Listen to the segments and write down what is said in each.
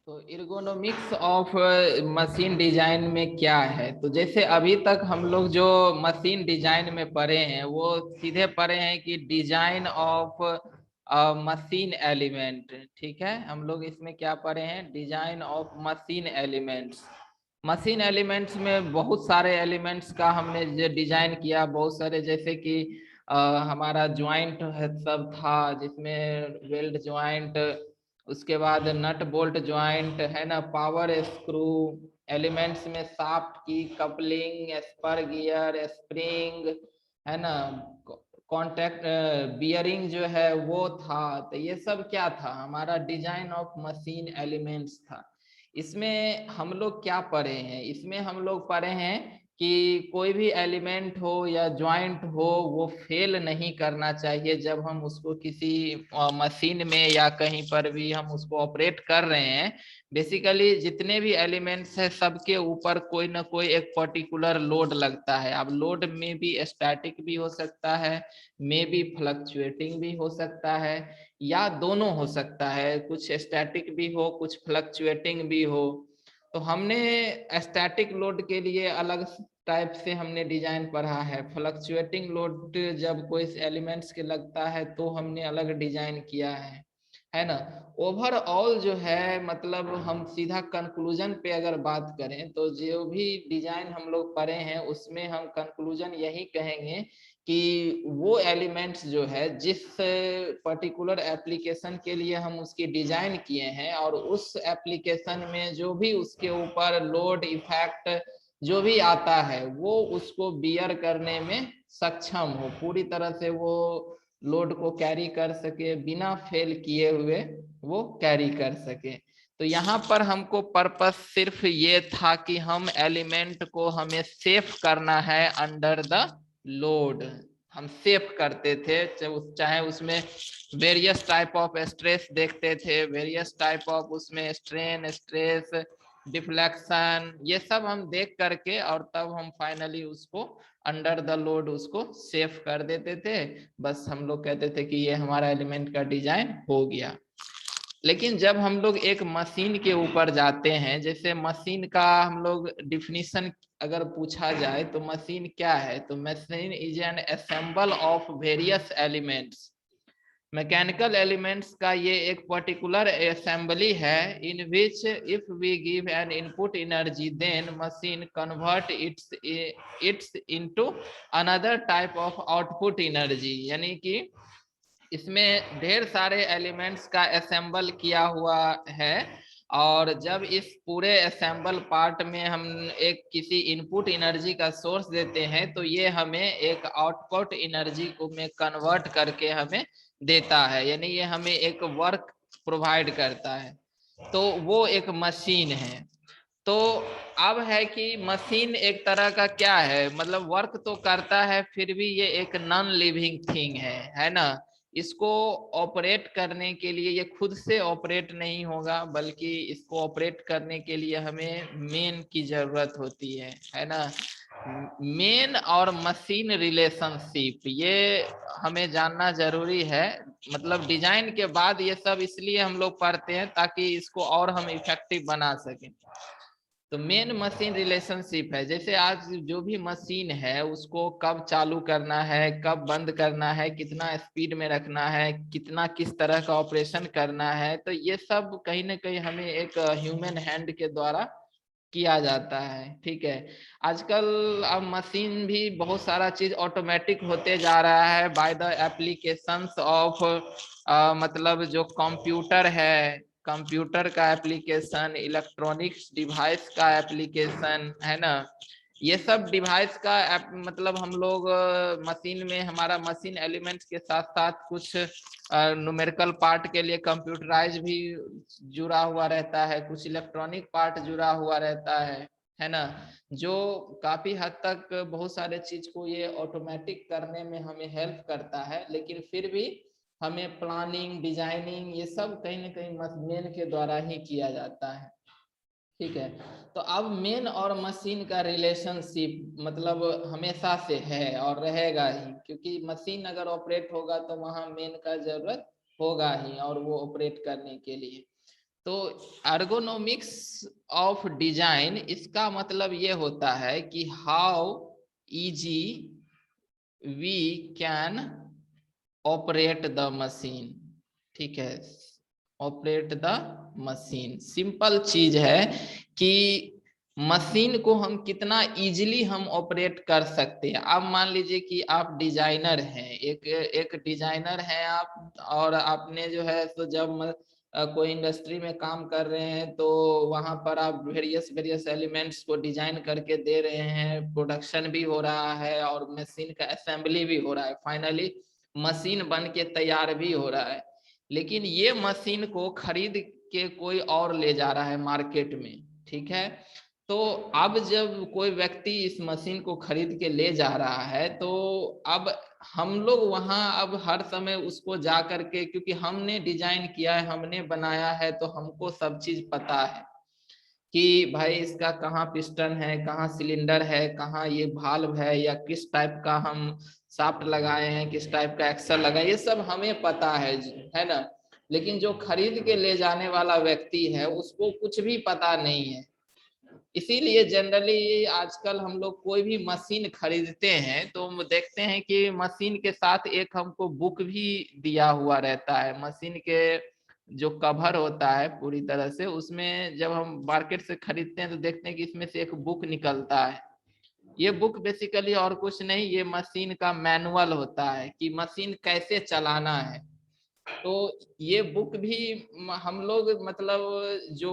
तो ergonomics of machine design में क्या है? तो जैसे अभी तक हम लोग जो मशीन डिजाइन में पढ़े हैं वो सीधे पढ़े हैं कि डिजाइन ऑफ मशीन एलिमेंट। ठीक है, हम लोग इसमें क्या पढ़े हैं? Design of machine elements. Machine elements में बहुत सारे एलिमेंट्स का हमने जो डिजाइन किया, बहुत सारे, जैसे कि हमारा ज्वाइंट है सब था, जिसमें वेल्ड ज्वाइंट, उसके बाद नट बोल्ट ज्वाइंट है ना, पावर स्क्रू, एलिमेंट्स में शाफ्ट की कपलिंग, स्पर गियर, स्प्रिंग, है ना, कॉन्टैक्ट बियरिंग जो है वो था। तो ये सब क्या था? हमारा डिजाइन ऑफ मशीन एलिमेंट्स था। इसमें हम लोग क्या पढ़े हैं? इसमें हम लोग पढ़े हैं कि कोई भी एलिमेंट हो या ज्वाइंट हो, वो फेल नहीं करना चाहिए जब हम उसको किसी मशीन में या कहीं पर भी हम उसको ऑपरेट कर रहे हैं। बेसिकली जितने भी एलिमेंट्स हैं सबके ऊपर कोई ना कोई एक पर्टिकुलर लोड लगता है। अब लोड में भी स्टैटिक भी हो सकता है, में भी फ्लक्चुएटिंग भी हो सकता है, या दोनों हो सकता है, कुछ स्टैटिक भी हो कुछ फ्लक्चुएटिंग भी हो। तो हमने स्टैटिक लोड के लिए अलग टाइप से हमने डिजाइन पढ़ा है, फ्लक्चुएटिंग लोड जब कोई एलिमेंट्स के लगता है तो हमने अलग डिजाइन किया है ना। ओवरऑल जो है, मतलब हम सीधा कंक्लूजन पे अगर बात करें तो जो भी डिजाइन हम लोग पढ़े हैं उसमें हम कंक्लूजन यही कहेंगे कि वो एलिमेंट्स जो है जिस पर्टिकुलर एप्लीकेशन के लिए हम उसकी डिजाइन किए हैं, और उस एप्लीकेशन में जो भी उसके ऊपर लोड इफेक्ट जो भी आता है वो उसको बियर करने में सक्षम हो, पूरी तरह से वो लोड को कैरी कर सके, बिना फेल किए हुए वो कैरी कर सके। तो यहाँ पर हमको पर्पस सिर्फ ये था कि हम एलिमेंट को हमें सेफ करना है अंडर द लोड। हम सेफ करते थे, चाहे उसमें वेरियस टाइप ऑफ स्ट्रेस देखते थे, वेरियस टाइप ऑफ उसमें स्ट्रेन, स्ट्रेस, डिफ्लेक्शन, ये सब हम देख करके और तब हम फाइनली उसको अंडर द लोड उसको सेफ कर देते थे। बस हम लोग कहते थे कि ये हमारा एलिमेंट का डिजाइन हो गया। लेकिन जब हम लोग एक मशीन के ऊपर जाते हैं, जैसे मशीन का हम लोग डिफिनीशन अगर पूछा जाए तो मशीन क्या है? तो machine is an assemble of various elements. Mechanical elements का ये एक पर्टिकुलर असेंबली है in which if we give an input energy then machine convert its into another type of output energy. यानी कि इसमें ढेर सारे एलिमेंट्स का असेंबल किया हुआ है, और जब इस पूरे असेंबल पार्ट में हम एक किसी इनपुट एनर्जी का सोर्स देते हैं तो ये हमें एक आउटपुट एनर्जी को में कन्वर्ट करके हमें देता है, यानी ये हमें एक वर्क प्रोवाइड करता है। तो वो एक मशीन है। तो अब है कि मशीन एक तरह का क्या है, मतलब वर्क तो करता है फिर भी ये एक नॉन लिविंग थिंग है ना। इसको ऑपरेट करने के लिए ये खुद से ऑपरेट नहीं होगा, बल्कि इसको ऑपरेट करने के लिए हमें मेन की जरूरत होती है ना। मेन और मशीन रिलेशनशिप ये हमें जानना जरूरी है। मतलब डिजाइन के बाद ये सब इसलिए हम लोग पढ़ते हैं ताकि इसको और हम इफेक्टिव बना सकें। तो मेन मशीन रिलेशनशिप है, जैसे आज जो भी मशीन है उसको कब चालू करना है, कब बंद करना है, कितना स्पीड में रखना है, कितना किस तरह का ऑपरेशन करना है, तो ये सब कहीं ना कहीं हमें एक ह्यूमन हैंड के द्वारा किया जाता है। ठीक है, आजकल अब मशीन भी बहुत सारा चीज ऑटोमेटिक होते जा रहा है बाय द एप्लीकेशंस ऑफ मतलब जो कंप्यूटर है, कंप्यूटर का एप्लीकेशन, इलेक्ट्रॉनिक्स डिवाइस का एप्लीकेशन, है ना। ये सब डिवाइस का मतलब हम लोग मशीन में, हमारा मशीन एलिमेंट्स के साथ साथ कुछ न्यूमेरिकल पार्ट के लिए कंप्यूटराइज भी जुड़ा हुआ रहता है, कुछ इलेक्ट्रॉनिक पार्ट जुड़ा हुआ रहता है ना, जो काफी हद तक बहुत सारे चीज को ये ऑटोमेटिक करने में हमें हेल्प करता है। लेकिन फिर भी हमें प्लानिंग, डिजाइनिंग ये सब कहीं ना कहीं मेन के द्वारा ही किया जाता है। ठीक है, तो अब मेन और मशीन का रिलेशनशिप मतलब हमेशा से है और रहेगा ही, क्योंकि मशीन अगर ऑपरेट होगा तो वहां मेन का जरूरत होगा ही और वो ऑपरेट करने के लिए। तो ergonomics ऑफ डिजाइन, इसका मतलब ये होता है कि how easy we can operate the machine. ठीक है, ऑपरेट द मशीन सिंपल चीज है कि मशीन को हम कितना इजीली हम ऑपरेट कर सकते हैं। अब मान लीजिए कि आप डिजाइनर हैं, एक डिजाइनर हैं आप, और आपने जो है तो जब कोई इंडस्ट्री में काम कर रहे हैं तो वहां पर आप वेरियस वेरियस एलिमेंट्स को डिजाइन करके दे रहे हैं, प्रोडक्शन भी हो रहा है और मशीन का असेंबली भी हो रहा है, फाइनली मशीन बन के तैयार भी हो रहा है। लेकिन ये मशीन को खरीद के कोई और ले जा रहा है मार्केट में। ठीक है, तो अब जब कोई व्यक्ति इस मशीन को खरीद के ले जा रहा है तो अब हम लोग वहां अब हर समय उसको जा करके, क्योंकि हमने डिजाइन किया है, हमने बनाया है, तो हमको सब चीज पता है कि भाई इसका कहाँ पिस्टन है, कहाँ सिलेंडर है, कहाँ ये भाल्व है, या किस टाइप का हम शाफ्ट लगाए हैं, किस टाइप का एक्सल लगाए, ये सब हमें पता है ना। लेकिन जो खरीद के ले जाने वाला व्यक्ति है उसको कुछ भी पता नहीं है। इसीलिए जनरली आजकल हम लोग कोई भी मशीन खरीदते हैं तो हम देखते हैं कि मशीन के साथ एक हमको बुक भी दिया हुआ रहता है। मशीन के जो कवर होता है पूरी तरह से, उसमें जब हम मार्केट से खरीदते हैं तो देखते हैं कि इसमें से एक बुक निकलता है। ये बुक बेसिकली और कुछ नहीं, ये मशीन का मैनुअल होता है कि मशीन कैसे चलाना है। तो ये बुक भी हम लोग मतलब जो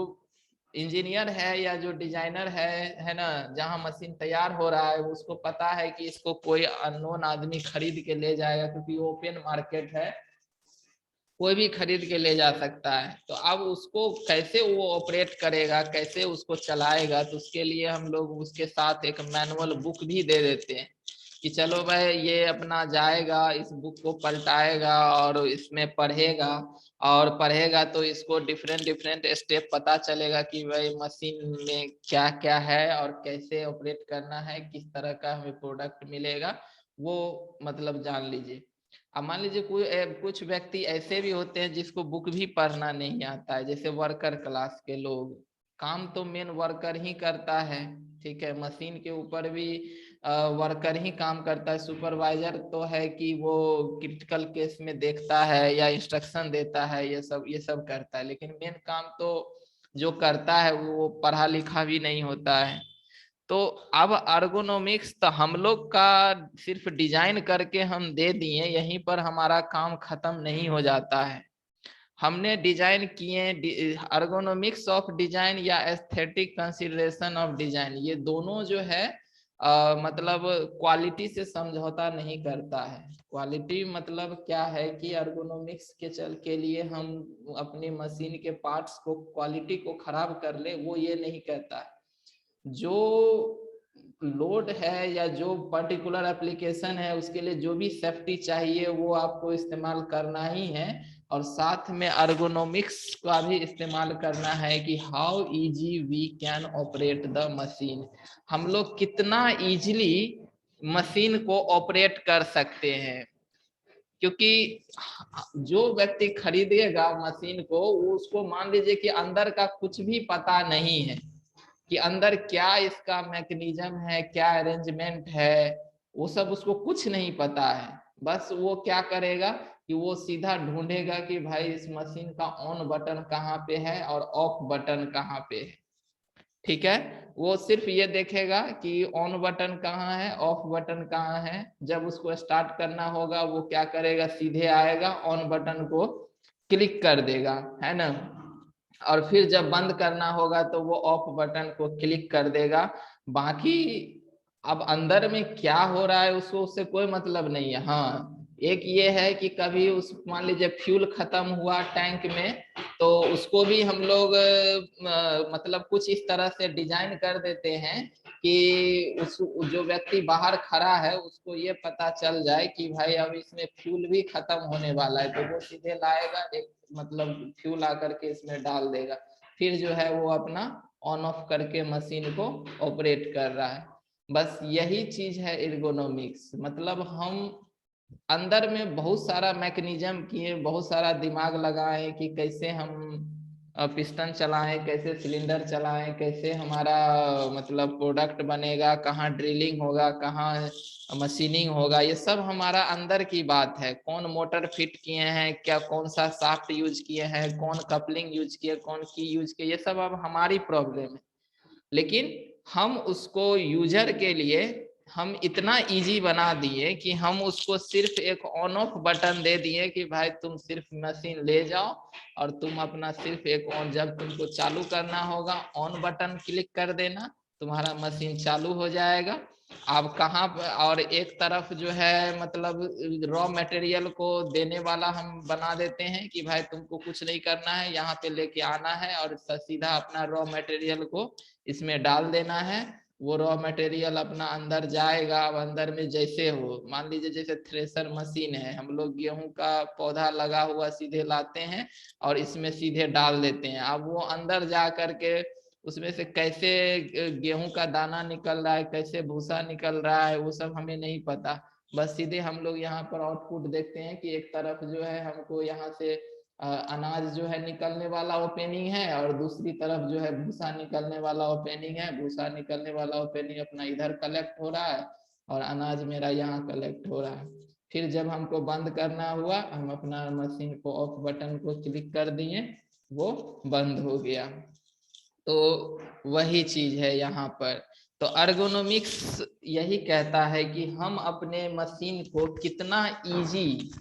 इंजीनियर है या जो डिजाइनर है ना, जहाँ मशीन तैयार हो रहा है उसको पता है कि इसको कोई अननोन आदमी खरीद के ले जाएगा, क्योंकि ओपन मार्केट है, कोई भी खरीद के ले जा सकता है। तो अब उसको कैसे वो ऑपरेट करेगा, कैसे उसको चलाएगा, तो उसके लिए हम लोग उसके साथ एक मैनुअल बुक भी दे देते हैं कि चलो भाई ये अपना जाएगा, इस बुक को पलटाएगा और इसमें पढ़ेगा, और पढ़ेगा तो इसको डिफरेंट डिफरेंट स्टेप पता चलेगा कि भाई मशीन में क्या क्या है और कैसे ऑपरेट करना है, किस तरह का हमें प्रोडक्ट मिलेगा, वो मतलब जान लीजिए। अब मान लीजिए कोई कुछ व्यक्ति ऐसे भी होते हैं जिसको बुक भी पढ़ना नहीं आता है, जैसे वर्कर क्लास के लोग। काम तो मेन वर्कर ही करता है, ठीक है, मशीन के ऊपर भी वर्कर ही काम करता है। सुपरवाइजर तो है कि वो क्रिटिकल केस में देखता है या इंस्ट्रक्शन देता है, ये सब करता है, लेकिन मेन काम तो जो करता है वो पढ़ा लिखा भी नहीं होता है। तो अब अर्गोनोमिक्स तो हम लोग का सिर्फ डिजाइन करके हम दे दिए, यहीं पर हमारा काम खत्म नहीं हो जाता है। हमने डिजाइन किए, अर्गोनोमिक्स ऑफ डिजाइन या एस्थेटिक कंसीडरेशन ऑफ डिजाइन, ये दोनों जो है मतलब क्वालिटी से समझौता नहीं करता है। क्वालिटी मतलब क्या है कि अर्गोनोमिक्स के चल के लिए हम अपनी मशीन के पार्ट्स को क्वालिटी को खराब कर ले, वो ये नहीं कहता है। जो लोड है या जो पर्टिकुलर एप्लीकेशन है उसके लिए जो भी सेफ्टी चाहिए वो आपको इस्तेमाल करना ही है, और साथ में अर्गोनोमिक्स का भी इस्तेमाल करना है कि how easy we can operate the machine, हम लोग कितना इजीली मशीन को ऑपरेट कर सकते हैं। क्योंकि जो व्यक्ति खरीदेगा मशीन को, वो उसको मान लीजिए कि अंदर का कुछ भी पता नहीं है कि अंदर क्या इसका मैकेनिज्म है, क्या अरेंजमेंट है, वो सब उसको कुछ नहीं पता है। बस वो क्या करेगा कि वो सीधा ढूंढेगा कि भाई इस मशीन का ऑन बटन कहाँ पे है और ऑफ बटन कहाँ पे है। ठीक है, वो सिर्फ ये देखेगा कि ऑन बटन कहाँ है, ऑफ बटन कहाँ है। जब उसको स्टार्ट करना होगा वो क्या करेगा, सीधे आएगा ऑन बटन को क्लिक कर देगा, है ना, और फिर जब बंद करना होगा तो वो ऑफ बटन को क्लिक कर देगा। बाकी अब अंदर में क्या हो रहा है उसको, उससे कोई मतलब नहीं है। हाँ, एक ये है कि कभी उस मान लीजिए फ्यूल खत्म हुआ टैंक में, तो उसको भी हम लोग मतलब कुछ इस तरह से डिजाइन कर देते हैं कि उस जो व्यक्ति बाहर खड़ा है उसको ये पता चल जाए कि भाई अब इसमें फ्यूल भी खत्म होने वाला है, तो वो सीधे लाएगा, एक मतलब फ्यूल आकर के इसमें डाल देगा, फिर जो है वो अपना ऑन ऑफ करके मशीन को ऑपरेट कर रहा है। बस यही चीज है एर्गोनॉमिक्स, मतलब हम अंदर में बहुत सारा मैकेनिज्म किए, बहुत सारा दिमाग लगाए कि कैसे हम पिस्टन चलाएं, कैसे सिलेंडर चलाएं, कैसे हमारा मतलब प्रोडक्ट बनेगा, कहाँ ड्रिलिंग होगा, कहाँ मशीनिंग होगा, ये सब हमारा अंदर की बात है। कौन मोटर फिट किए हैं, क्या कौन सा शाफ्ट यूज किए हैं, कौन कपलिंग यूज किए, कौन की यूज किए, ये सब अब हमारी प्रॉब्लम है। लेकिन हम उसको यूजर के लिए हम इतना इजी बना दिए कि हम उसको सिर्फ एक ऑन ऑफ बटन दे दिए कि भाई तुम सिर्फ मशीन ले जाओ और तुम अपना सिर्फ एक ऑन, जब तुमको चालू करना होगा ऑन बटन क्लिक कर देना, तुम्हारा मशीन चालू हो जाएगा। अब कहाँ और एक तरफ जो है मतलब रॉ मटेरियल को देने वाला हम बना देते हैं कि भाई तुमको कुछ नहीं करना है, यहाँ पे लेके आना है और सीधा अपना रॉ मटेरियल को इसमें डाल देना है। वो रॉ मटेरियल अपना अंदर जाएगा। अब अंदर में जैसे हो, मान लीजिए जैसे थ्रेसर मशीन है, हम लोग गेहूं का पौधा लगा हुआ सीधे लाते हैं और इसमें सीधे डाल देते हैं। अब वो अंदर जा करके उसमें से कैसे गेहूं का दाना निकल रहा है, कैसे भूसा निकल रहा है, वो सब हमें नहीं पता। बस सीधे हम लोग यहाँ पर आउटपुट देखते हैं कि एक तरफ जो है हमको यहाँ से अनाज जो है निकलने वाला ओपनिंग है और दूसरी तरफ जो है भूसा निकलने वाला ओपनिंग है। भूसा निकलने वाला ओपनिंग अपना इधर कलेक्ट हो रहा है और अनाज मेरा यहाँ कलेक्ट हो रहा है। फिर जब हमको बंद करना हुआ, हम अपना मशीन को ऑफ बटन को क्लिक कर दिए, वो बंद हो गया। तो वही चीज है यहाँ पर। तो अर्गोनोमिक्स यही कहता है कि हम अपने मशीन को कितना इजी,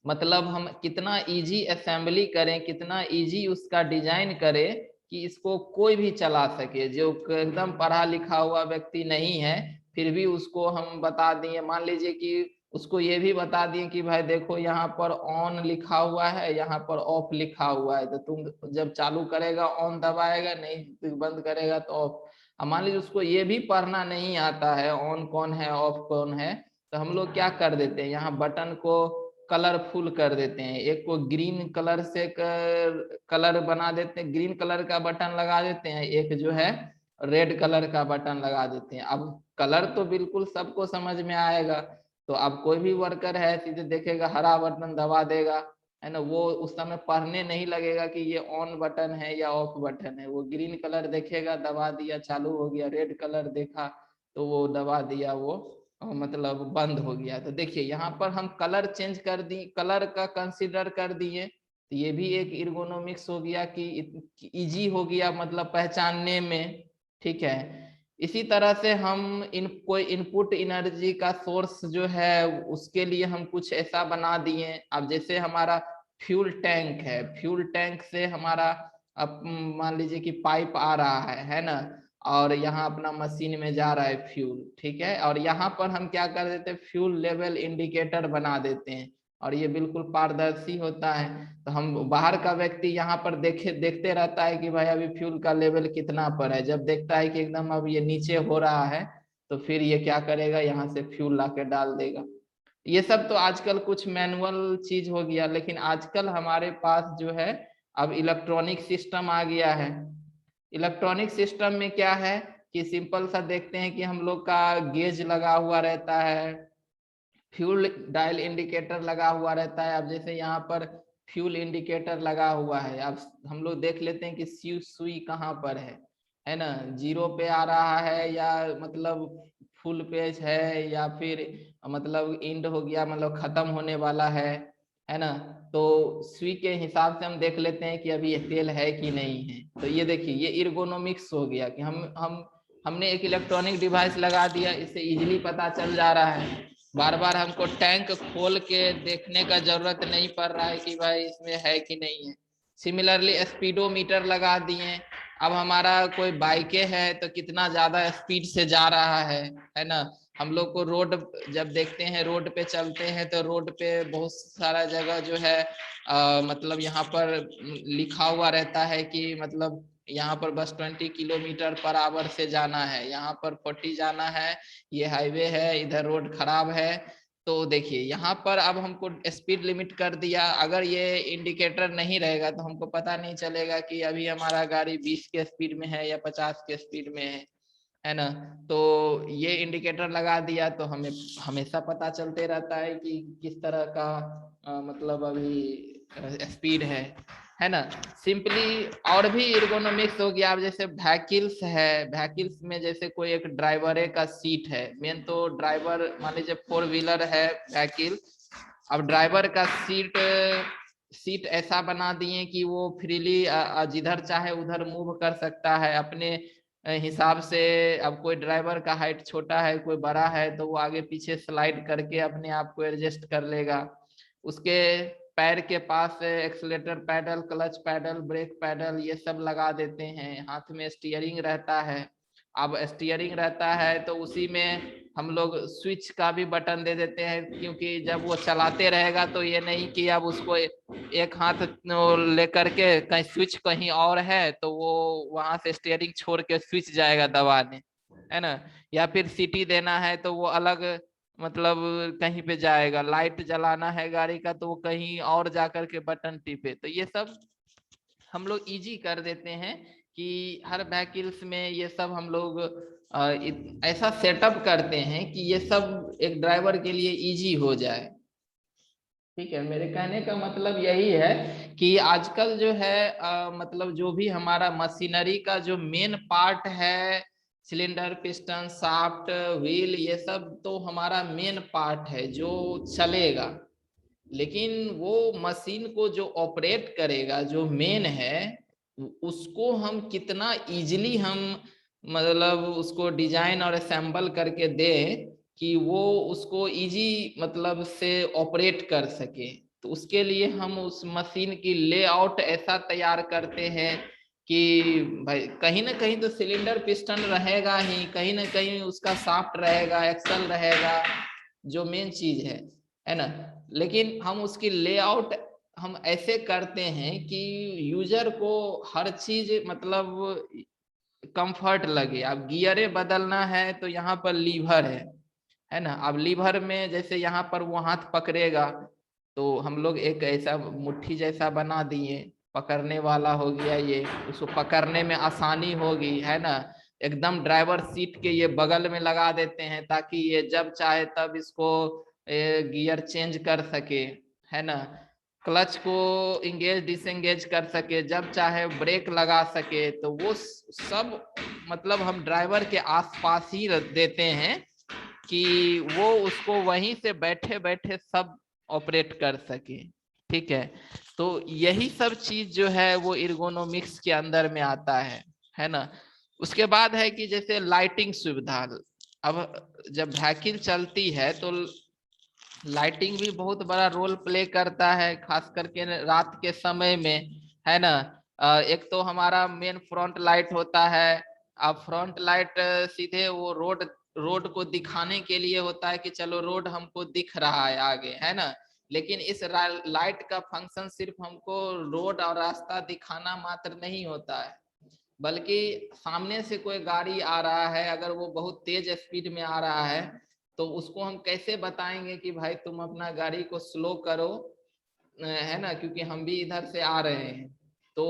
मतलब हम कितना इजी असेंबली करें, कितना इजी उसका डिजाइन करें कि इसको कोई भी चला सके। जो एकदम पढ़ा लिखा हुआ व्यक्ति नहीं है फिर भी उसको हम बता दिए, मान लीजिए कि उसको ये भी बता दिए कि भाई देखो यहाँ पर ऑन लिखा हुआ है, यहाँ पर ऑफ लिखा हुआ है, तो तुम जब चालू करेगा ऑन दबाएगा, नहीं बंद करेगा तो ऑफ। अब मान लीजिए उसको ये भी पढ़ना नहीं आता है ऑन कौन है ऑफ कौन है, तो हम लोग क्या कर देते हैं, यहाँ बटन को कलरफुल कर देते हैं। एक को ग्रीन कलर से कलर बना देते हैं, ग्रीन कलर का बटन लगा देते हैं, एक जो है रेड कलर का बटन लगा देते हैं। अब कलर तो बिल्कुल सबको समझ में आएगा, तो अब कोई भी वर्कर है सीधे देखेगा हरा बटन दबा देगा, है ना, वो उस समय पढ़ने नहीं लगेगा कि ये ऑन बटन है या ऑफ बटन है। वो ग्रीन कलर देखेगा, दबा दिया, चालू हो गया। रेड कलर देखा तो वो दबा दिया, वो मतलब बंद हो गया। तो देखिए यहाँ पर हम कलर चेंज कर दी, कलर का कंसीडर कर दिए, तो ये भी एक इर्गोनोमिक्स हो गया कि इजी हो गया मतलब पहचानने में। ठीक है, इसी तरह से हम कोई इनपुट एनर्जी का सोर्स जो है उसके लिए हम कुछ ऐसा बना दिए। अब जैसे हमारा फ्यूल टैंक है, फ्यूल टैंक से हमारा अब मान लीजिए कि पाइप आ रहा है ना, और यहाँ अपना मशीन में जा रहा है फ्यूल, ठीक है, और यहाँ पर हम क्या कर देते हैं, फ्यूल लेवल इंडिकेटर बना देते हैं और ये बिल्कुल पारदर्शी होता है। तो हम बाहर का व्यक्ति यहाँ पर देखते रहता है कि भाई अभी फ्यूल का लेवल कितना पर है। जब देखता है कि एकदम अब ये नीचे हो रहा है तो फिर ये क्या करेगा, यहाँ से फ्यूल ला के डाल देगा। ये सब तो आजकल कुछ मैनुअल चीज हो गया, लेकिन आजकल हमारे पास जो है अब इलेक्ट्रॉनिक सिस्टम आ गया है। इलेक्ट्रॉनिक सिस्टम में क्या है कि सिंपल सा देखते हैं कि हम लोग का गेज लगा हुआ रहता है, फ्यूल डायल इंडिकेटर लगा हुआ रहता है। अब जैसे यहाँ पर फ्यूल इंडिकेटर लगा हुआ है, अब हम लोग देख लेते हैं कि सुई कहाँ पर है ना, जीरो पे आ रहा है या मतलब फुल पेज है या फिर मतलब इंड हो गया, मतलब खत्म होने वाला है ना। तो सुई के हिसाब से हम देख लेते हैं कि अभी ये तेल है कि नहीं है। तो ये देखिए ये इर्गोनोमिक्स हो गया कि हमने एक इलेक्ट्रॉनिक डिवाइस लगा दिया, इससे इजीली पता चल जा रहा है। बार बार हमको टैंक खोल के देखने का जरूरत नहीं पड़ रहा है कि भाई इसमें है कि नहीं है। सिमिलरली स्पीडोमीटर लगा दिए, अब हमारा कोई बाइके है तो कितना ज्यादा स्पीड से जा रहा है ना। हम लोग को रोड जब देखते हैं, रोड पे चलते हैं तो रोड पे बहुत सारा जगह जो है मतलब यहाँ पर लिखा हुआ रहता है कि मतलब यहाँ पर बस 20 किलोमीटर पर आवर से जाना है, यहाँ पर 40 जाना है, ये हाईवे है, इधर रोड खराब है। तो देखिए यहाँ पर अब हमको स्पीड लिमिट कर दिया, अगर ये इंडिकेटर नहीं रहेगा तो हमको पता नहीं चलेगा कि अभी हमारा गाड़ी 20 के स्पीड में है या 50 के स्पीड में है ना। तो ये इंडिकेटर लगा दिया तो हमें हमेशा पता चलते रहता है कि किस तरह का मतलब अभी स्पीड है। है ना। सिंपली और भी इर्गोनॉमिक्स हो गया। अब जैसे व्हीकल्स है, व्हीकल्स में जैसे कोई एक ड्राइवर का सीट है, मेन तो ड्राइवर मान लीजिए 4 व्हीलर है व्हीकल। अब ड्राइवर का सीट ऐसा बना दिए कि वो फ्रीली जिधर चाहे उधर मूव कर सकता है अपने हिसाब से। अब कोई ड्राइवर का हाइट छोटा है, कोई बड़ा है, तो वो आगे पीछे स्लाइड करके अपने आप को एडजस्ट कर लेगा। उसके पैर के पास accelerator pedal, clutch pedal, brake pedal ये सब लगा देते हैं। हाथ में स्टीयरिंग रहता है। अब स्टीयरिंग रहता है तो उसी में हम लोग स्विच का भी बटन दे देते हैं, क्योंकि जब वो चलाते रहेगा तो ये नहीं कि अब उसको एक हाथ लेकर के कहीं स्विच कहीं और है तो वो वहां से स्टीयरिंग छोड़ के स्विच जाएगा दबाने, है ना। या फिर सीटी देना है तो वो अलग मतलब कहीं पे जाएगा। लाइट जलाना है गाड़ी का तो वो कहीं और जाकर के बटन टिपे। तो ये सब हम लोग इजी कर देते हैं कि हर व्हीकल्स में ये सब हम लोग ऐसा सेटअप करते हैं कि ये सब एक ड्राइवर के लिए इजी हो जाए। ठीक है, मेरे कहने का मतलब यही है कि आजकल जो है मतलब जो भी हमारा मशीनरी का जो मेन पार्ट है, सिलेंडर, पिस्टन, शाफ्ट, व्हील, ये सब तो हमारा मेन पार्ट है जो चलेगा। लेकिन वो मशीन को जो ऑपरेट करेगा, जो मेन है, उसको हम कितना इजीली हम मतलब उसको डिजाइन और असेंबल करके दें कि वो उसको इजी मतलब से ऑपरेट कर सके। तो उसके लिए हम उस मशीन की लेआउट ऐसा तैयार करते हैं कि भाई कहीं ना कहीं तो सिलेंडर पिस्टन रहेगा ही, कहीं ना कहीं उसका शाफ्ट रहेगा, एक्सल रहेगा, जो मेन चीज है ना। लेकिन हम उसकी लेआउट हम ऐसे करते हैं कि यूजर को हर चीज मतलब कंफर्ट लगे। अब गियरे बदलना है तो यहाँ पर लीवर है ना। अब लीवर में जैसे यहाँ पर वो हाथ पकड़ेगा तो हम लोग एक ऐसा मुट्ठी जैसा बना दिए, पकड़ने वाला हो गया ये, उसको पकड़ने में आसानी होगी, है ना। एकदम ड्राइवर सीट के ये बगल में लगा देते हैं ताकि ये जब चाहे तब इसको गियर चेंज कर सके, है ना। क्लच को इंगेज डिसएंगेज कर सके, जब चाहे ब्रेक लगा सके। तो वो सब मतलब हम ड्राइवर के आसपास ही देते हैं कि वो उसको वहीं से बैठे बैठे सब ऑपरेट कर सके। ठीक है, तो यही सब चीज जो है वो इर्गोनोमिक्स के अंदर में आता है ना। उसके बाद है कि जैसे लाइटिंग सुविधा। अब जब व्हीकल चलती है तो लाइटिंग भी बहुत बड़ा रोल प्ले करता है, खास करके रात के समय में, है ना। एक तो हमारा मेन फ्रंट लाइट होता है। अब फ्रंट लाइट सीधे वो रोड रोड को दिखाने के लिए होता है कि चलो रोड हमको दिख रहा है आगे, है ना। लेकिन इस लाइट का फंक्शन सिर्फ हमको रोड और रास्ता दिखाना मात्र नहीं होता है, बल्कि सामने से कोई गाड़ी आ रहा है, अगर वो बहुत तेज स्पीड में आ रहा है तो उसको हम कैसे बताएंगे कि भाई तुम अपना गाड़ी को स्लो करो, है ना, क्योंकि हम भी इधर से आ रहे हैं। तो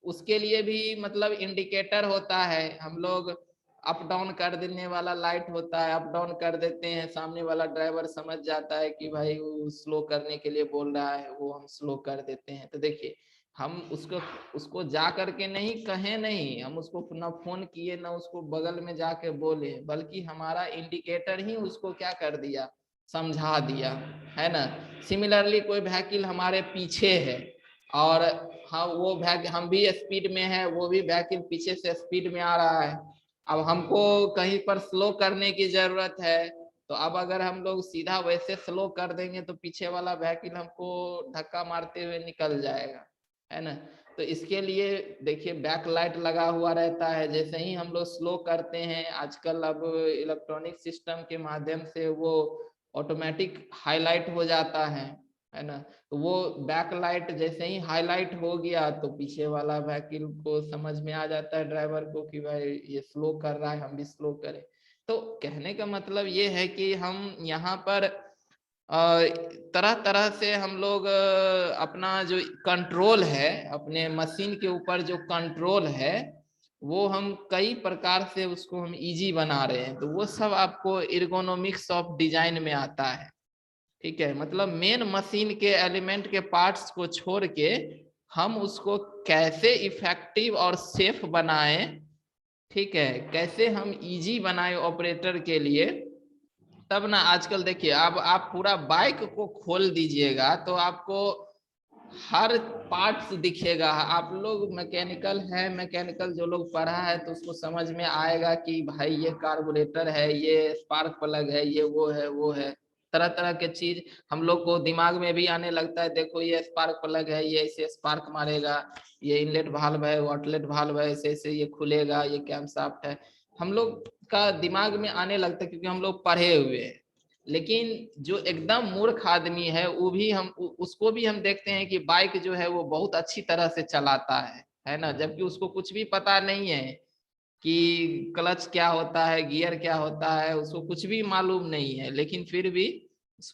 उसके लिए भी मतलब इंडिकेटर होता है। हम लोग अप डाउन कर देने वाला लाइट होता है, अप डाउन कर देते हैं, सामने वाला ड्राइवर समझ जाता है कि भाई वो स्लो करने के लिए बोल रहा है, वो हम स्लो कर देते हैं। तो देखिए, हम उसको उसको जा करके नहीं कहे, नहीं हम उसको ना फोन किए ना उसको बगल में जाके बोले, बल्कि हमारा इंडिकेटर ही उसको क्या कर दिया, समझा दिया, है ना। सिमिलरली कोई व्हीकल हमारे पीछे है और हम भी स्पीड में है, वो भी व्हीकल पीछे से स्पीड में आ रहा है। अब हमको कहीं पर स्लो करने की जरूरत है, तो अब अगर हम लोग सीधा वैसे स्लो कर देंगे तो पीछे वाला व्हीकल हमको धक्का मारते हुए निकल जाएगा, है ना। तो इसके लिए देखिए बैक लाइट लगा हुआ रहता है। जैसे ही हम लोग स्लो करते हैं, आजकल अब इलेक्ट्रॉनिक सिस्टम के माध्यम से वो ऑटोमेटिक हाईलाइट हो जाता है ना। तो वो बैक लाइट जैसे ही हाईलाइट हो गया तो पीछे वाला व्हीकल को समझ में आ जाता है ड्राइवर को कि भाई ये स्लो कर रहा है, हम भी स्लो करें। तो कहने का मतलब ये है कि हम यहाँ पर तरह तरह से हम लोग अपना जो कंट्रोल है, अपने मशीन के ऊपर जो कंट्रोल है, वो हम कई प्रकार से उसको हम इजी बना रहे हैं। तो वो सब आपको इर्गोनोमिक्स ऑफ डिजाइन में आता है। ठीक है, मतलब मेन मशीन के एलिमेंट के पार्ट्स को छोड़ के हम उसको कैसे इफेक्टिव और सेफ बनाएं, ठीक है, कैसे हम इजी बनाए ऑपरेटर के लिए। तब ना आजकल देखिए, अब आप पूरा बाइक को खोल दीजिएगा तो आपको हर पार्ट्स दिखेगा। आप लोग मैकेनिकल है, मैकेनिकल जो लोग पढ़ा है तो उसको समझ में आएगा कि भाई ये कार्बोरेटर है, ये स्पार्क प्लग है, ये वो है वो है, तरह तरह के चीज हम लोग को दिमाग में भी आने लगता है। देखो ये स्पार्क प्लग है, ये ऐसे स्पार्क मारेगा, ये इनलेट वाल्व है, वो आउटलेट वाल्व है, ऐसे ऐसे ये खुलेगा, ये कैमशाफ्ट है। हम लोग का दिमाग में आने लगता है क्योंकि हम लोग पढ़े हुए हैं। लेकिन जो एकदम मूर्ख आदमी है वो भी हम उसको भी हम देखते हैं कि बाइक जो है वो बहुत अच्छी तरह से चलाता है ना, जबकि उसको कुछ भी पता नहीं है कि क्लच क्या होता है, गियर क्या होता है, उसको कुछ भी मालूम नहीं है। लेकिन फिर भी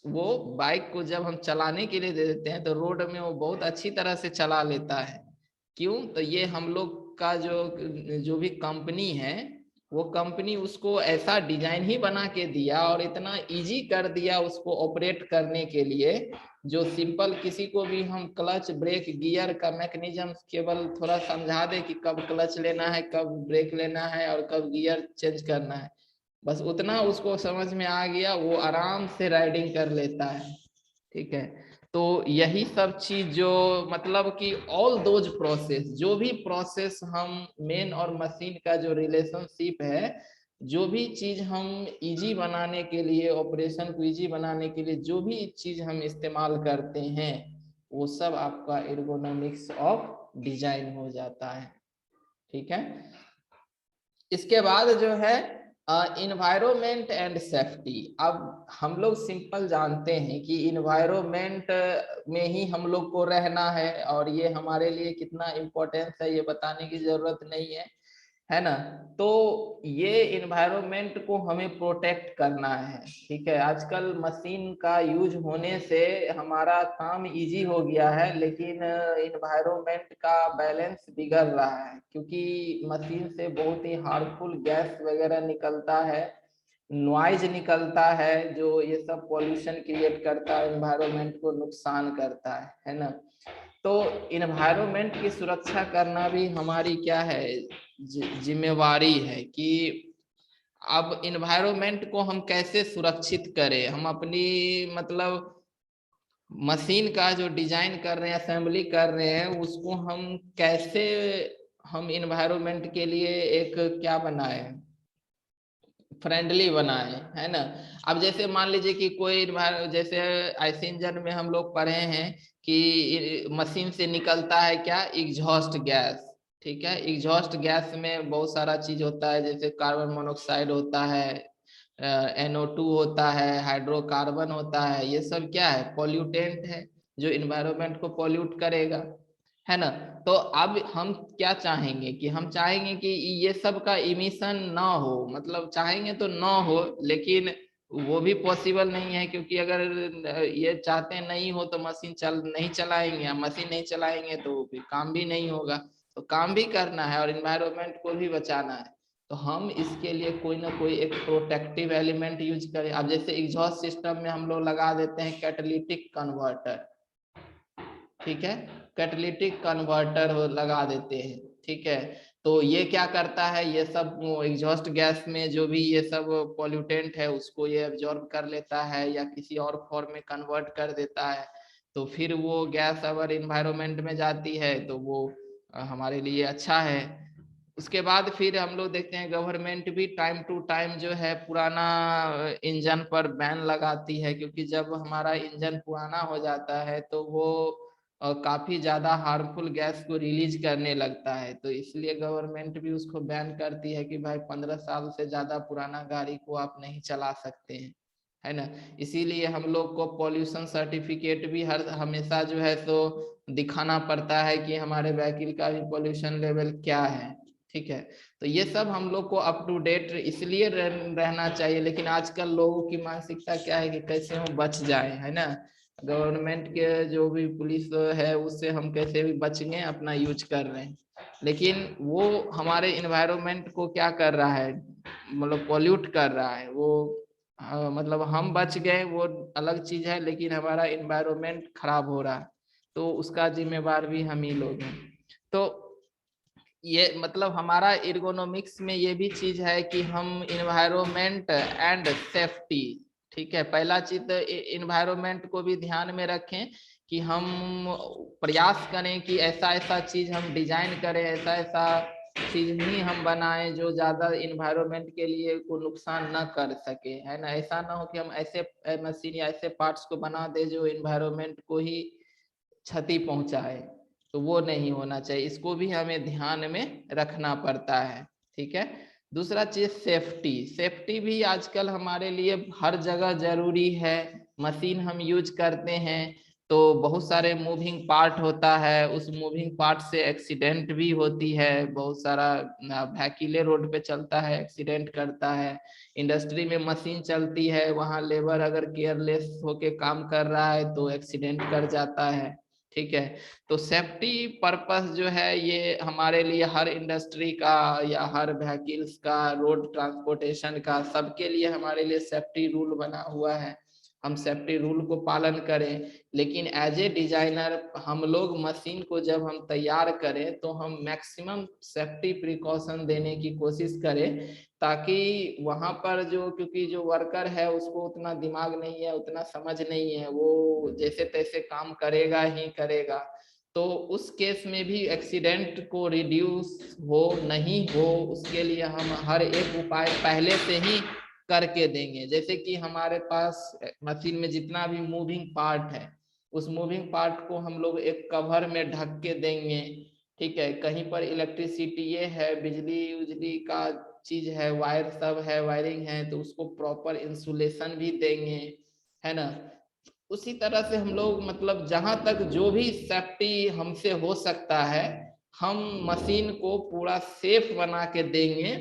वो बाइक को जब हम चलाने के लिए दे देते हैं तो रोड में वो बहुत अच्छी तरह से चला लेता है। क्यों? तो ये हम लोग का जो जो भी कंपनी है, वो कंपनी उसको ऐसा डिजाइन ही बना के दिया और इतना इजी कर दिया उसको ऑपरेट करने के लिए, जो सिंपल किसी को भी हम क्लच ब्रेक गियर का मैकेनिज्म केवल थोड़ा समझा दे कि कब क्लच लेना है, कब ब्रेक लेना है और कब गियर चेंज करना है, बस उतना उसको समझ में आ गया, वो आराम से राइडिंग कर लेता है। ठीक है, तो यही सब चीज जो मतलब कि ऑल दोज प्रोसेस, जो भी प्रोसेस हम मेन और मशीन का जो रिलेशनशिप है, जो भी चीज हम इजी बनाने के लिए, ऑपरेशन को इजी बनाने के लिए जो भी चीज हम इस्तेमाल करते हैं, वो सब आपका एर्गोनॉमिक्स ऑफ डिजाइन हो जाता है। ठीक है, इसके बाद जो है इन्वायरमेंट एंड सेफ्टी। अब हम लोग सिंपल जानते हैं कि इन्वायरमेंट में ही हम लोग को रहना है और ये हमारे लिए कितना इम्पोर्टेंस है ये बताने की जरूरत नहीं है ना। तो ये इन्वायरमेंट को हमें प्रोटेक्ट करना है। ठीक है, आजकल मशीन का यूज होने से हमारा काम इजी हो गया है, लेकिन इन्वायरमेंट का बैलेंस बिगड़ रहा है क्योंकि मशीन से बहुत ही हार्मफुल गैस वगैरह निकलता है, नॉइज निकलता है, जो ये सब पॉल्यूशन क्रिएट करता है, इन्वायरमेंट को नुकसान करता है ना। तो इन्वायरमेंट की सुरक्षा करना भी हमारी क्या है, जिम्मेवारी है कि अब इन्वायरमेंट को हम कैसे सुरक्षित करें। हम अपनी मतलब मशीन का जो डिजाइन कर रहे हैं, असेंबली कर रहे हैं, उसको हम कैसे हम इन्वायरमेंट के लिए एक क्या बनाए, फ्रेंडली बनाए, है ना। अब जैसे मान लीजिए कि कोई जैसे ऐसे इंजन में हम लोग पढ़े हैं कि मशीन से निकलता है क्या, एग्जॉस्ट गैस। ठीक है, एग्जॉस्ट गैस में बहुत सारा चीज होता है, जैसे कार्बन मोनोक्साइड होता है, NO2 होता है, हाइड्रोकार्बन होता है, ये सब क्या है, पॉल्यूटेंट है जो इन्वायरमेंट को पॉल्यूट करेगा, है ना। तो अब हम क्या चाहेंगे कि हम चाहेंगे कि ये सब का इमिशन ना हो, मतलब चाहेंगे तो ना हो, लेकिन वो भी पॉसिबल नहीं है क्योंकि अगर ये चाहते नहीं हो तो मशीन नहीं चलाएंगे, मशीन नहीं चलाएंगे तो फिर काम भी नहीं होगा। तो काम भी करना है और इन्वायरमेंट को भी बचाना है, तो हम इसके लिए कोई ना कोई एक प्रोटेक्टिव एलिमेंट यूज करें। अब जैसे एग्जॉस्ट सिस्टम में हम लोग लगा देते हैं कैटालिटिक कन्वर्टर। ठीक है, कैटालिटिक कन्वर्टर लगा देते हैं। ठीक है, तो ये क्या करता है, ये सब एग्जॉस्ट गैस में जो भी ये सब पॉल्यूटेंट है उसको ये एब्जॉर्ब कर लेता है या किसी और फॉर्म में कन्वर्ट कर देता है। तो फिर वो गैस अगर इन्वायरमेंट में जाती है तो वो हमारे लिए अच्छा है। उसके बाद फिर हम लोग देखते हैं गवर्नमेंट भी टाइम टू टाइम जो है पुराना इंजन पर बैन लगाती है, क्योंकि जब हमारा इंजन पुराना हो जाता है तो वो काफी ज्यादा हार्मफुल गैस को रिलीज करने लगता है। तो इसलिए गवर्नमेंट भी उसको बैन करती है कि भाई 15 साल से ज्यादा पुराना गाड़ी को आप नहीं चला सकते हैं, है ना। इसीलिए हम लोग को पॉल्यूशन सर्टिफिकेट भी हर हमेशा जो है तो दिखाना पड़ता है कि हमारे व्हीकल का भी पॉल्यूशन लेवल क्या है। ठीक है, तो ये सब हम लोग को अप टू डेट इसलिए रहना चाहिए, लेकिन आजकल लोगों की मानसिकता क्या है कि कैसे हम बच जाए, है ना। गवर्नमेंट के जो भी पुलिस है उससे हम कैसे भी बच गए, अपना यूज कर रहे हैं, लेकिन वो हमारे इन्वायरमेंट को क्या कर रहा है, मतलब पॉल्यूट कर रहा है वो। मतलब हम बच गए वो अलग चीज है, लेकिन हमारा इन्वायरमेंट खराब हो रहा है। तो उसका जिम्मेवार भी हम ही लोग हैं। तो ये मतलब हमारा एर्गोनॉमिक्स में ये भी चीज है कि हम इन्वायरमेंट एंड सेफ्टी, ठीक है, पहला चीज इन्वायरमेंट को भी ध्यान में रखें कि हम प्रयास करें कि ऐसा ऐसा चीज हम डिजाइन करें, ऐसा ऐसा चीज ही हम बनाएं जो ज्यादा इन्वायरमेंट के लिए को नुकसान न कर सके, है ना। ऐसा ना हो कि हम ऐसे मशीन या ऐसे पार्ट्स को बना दे जो इन्वायरमेंट को ही क्षति पहुंचाए, तो वो नहीं होना चाहिए, इसको भी हमें ध्यान में रखना पड़ता है, ठीक है। दूसरा चीज सेफ्टी, सेफ्टी भी आजकल हमारे लिए हर जगह जरूरी है। मशीन हम यूज करते हैं तो बहुत सारे मूविंग पार्ट होता है, उस मूविंग पार्ट से एक्सीडेंट भी होती है, बहुत सारा व्हीकल रोड पे चलता है एक्सीडेंट करता है। इंडस्ट्री में मशीन चलती है, वहां लेबर अगर केयरलेस होके काम कर रहा है तो एक्सीडेंट कर जाता है, ठीक है। तो सेफ्टी पर्पस जो है ये हमारे लिए हर इंडस्ट्री का या हर व्हीकल्स का, रोड ट्रांसपोर्टेशन का, सबके लिए हमारे लिए सेफ्टी रूल बना हुआ है, हम सेफ्टी रूल को पालन करें। लेकिन एज ए डिजाइनर हम लोग मशीन को जब हम तैयार करें तो हम मैक्सिमम सेफ्टी प्रिकॉशन देने की कोशिश करें, ताकि वहां पर जो, क्योंकि जो वर्कर है उसको उतना दिमाग नहीं है, उतना समझ नहीं है, वो जैसे तैसे काम करेगा ही करेगा, तो उस केस में भी एक्सीडेंट को रिड्यूस हो नहीं हो उसके लिए हम हर एक उपाय पहले से ही करके देंगे। जैसे कि हमारे पास मशीन में जितना भी मूविंग पार्ट है उस मूविंग पार्ट को हम लोग एक कवर में ढक के देंगे, ठीक है। कहीं पर इलेक्ट्रिसिटी ये है, बिजली उजली का चीज है, वायर सब है, वायरिंग है, तो उसको प्रॉपर इंसुलेशन भी देंगे, है ना। उसी तरह से हम लोग मतलब जहां तक जो भी सेफ्टी हमसे हो सकता है हम मशीन को पूरा सेफ बना के देंगे,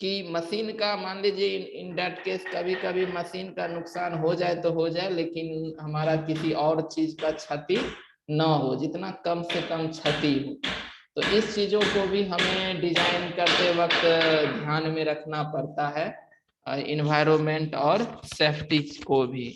कि मशीन का मान लीजिए इन दैट केस कभी कभी मशीन का नुकसान हो जाए तो हो जाए, लेकिन हमारा किसी और चीज का क्षति न हो, जितना कम से कम क्षति हो। तो इस चीजों को भी हमें डिजाइन करते वक्त ध्यान में रखना पड़ता है, इन्वायरमेंट और सेफ्टी को भी।